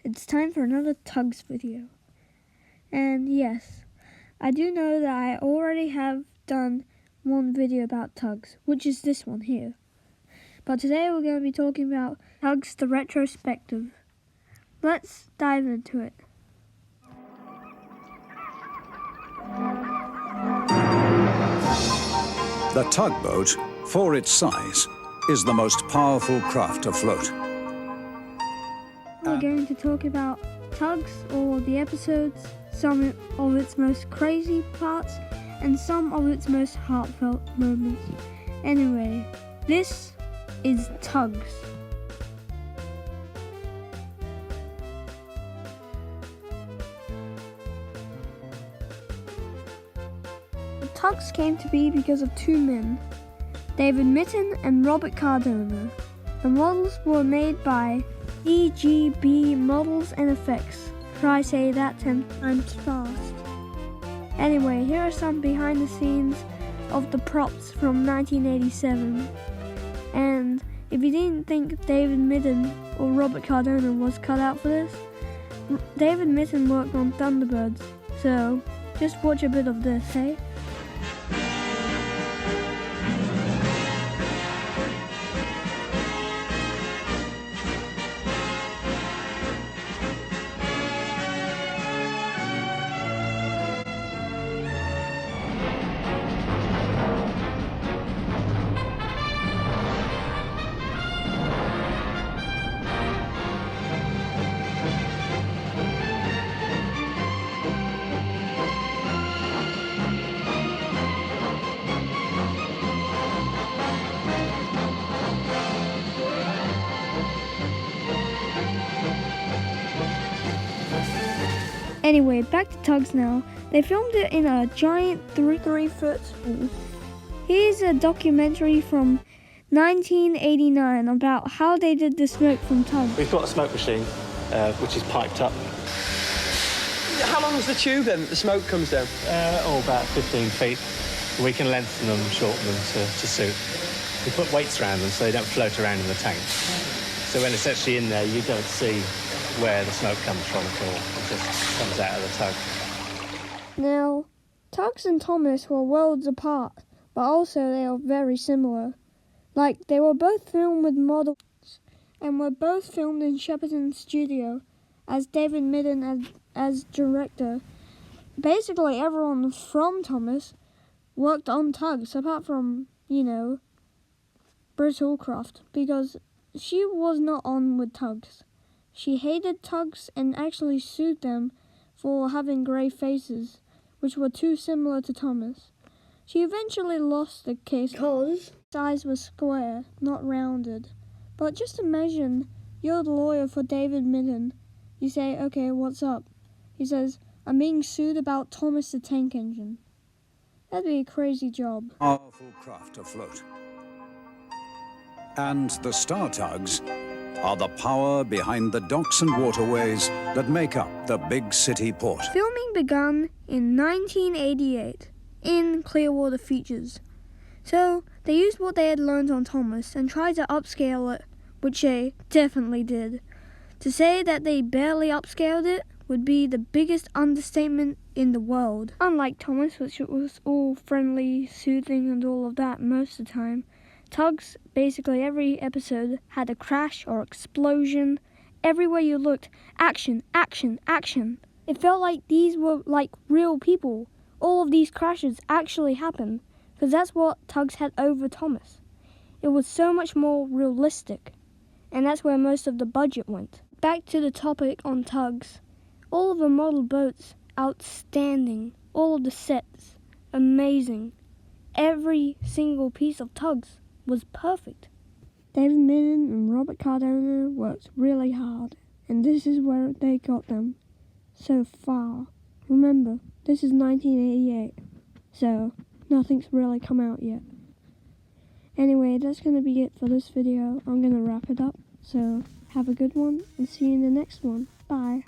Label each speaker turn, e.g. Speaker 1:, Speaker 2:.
Speaker 1: it's time for another Tugs video. And yes, I do know that I already have done one video about Tugs, which is this one here. But today we're going to be talking about Tugs the Retrospective. Let's dive into it.
Speaker 2: The tugboat, for its size, is the most powerful craft afloat.
Speaker 1: We're going to talk about Tugs, all of the episodes, some of its most crazy parts, and some of its most heartfelt moments. Anyway, this is Tugs. Tugs came to be because of two men, David Mitten and Robert Cardona. The models were made by EGB Models and Effects. Try say that 10 times fast. Anyway, here are some behind the scenes of the props from 1987. And if you didn't think David Mitten or Robert Cardona was cut out for this, David Mitten worked on Thunderbirds. So just watch a bit of this, hey? Anyway, back to Tugs now. They filmed it in a giant 3-foot pool. Here's a documentary from 1989 about how they did the smoke from Tugs.
Speaker 3: We've got a smoke machine, which is piped up.
Speaker 4: How long is the tube then that the smoke comes down?
Speaker 3: About 15 feet. We can lengthen them, shorten them to suit. We put weights around them so they don't float around in the tank. So when it's actually in there, you don't see where the smoke comes from at all. It just comes out of the tug.
Speaker 1: Now, Tugs and Thomas were worlds apart, but also they are very similar. Like, they were both filmed with models, and were both filmed in Shepperton's studio, as David Mitten as director. Basically, everyone from Thomas worked on Tugs, apart from, Britt Allcroft, because she was not on with Tugs. She hated Tugs and actually sued them for having grey faces, which were too similar to Thomas. She eventually lost the case because his eyes were square, not rounded. But just imagine you're the lawyer for David Mitten. You say, okay, what's up? He says, I'm being sued about Thomas the Tank Engine. That'd be a crazy job.
Speaker 2: Powerful craft afloat. And the Star Tugs are the power behind the docks and waterways that make up the big city port.
Speaker 1: Filming began in 1988 in Clearwater Features. So they used what they had learned on Thomas and tried to upscale it, which they definitely did. To say that they barely upscaled it would be the biggest understatement in the world. Unlike Thomas, which was all friendly, soothing and all of that most of the time, Tugs, basically every episode, had a crash or explosion. Everywhere you looked, action, action, action. It felt like these were like real people. All of these crashes actually happened, because that's what Tugs had over Thomas. It was so much more realistic, and that's where most of the budget went. Back to the topic on Tugs. All of the model boats, outstanding. All of the sets, amazing. Every single piece of Tugs was perfect. David Mitten and Robert Cardona worked really hard, and this is where they got them so far. Remember, this is 1988, so nothing's really come out yet. Anyway, that's going to be it for this video. I'm going to wrap it up, so have a good one, and see you in the next one. Bye.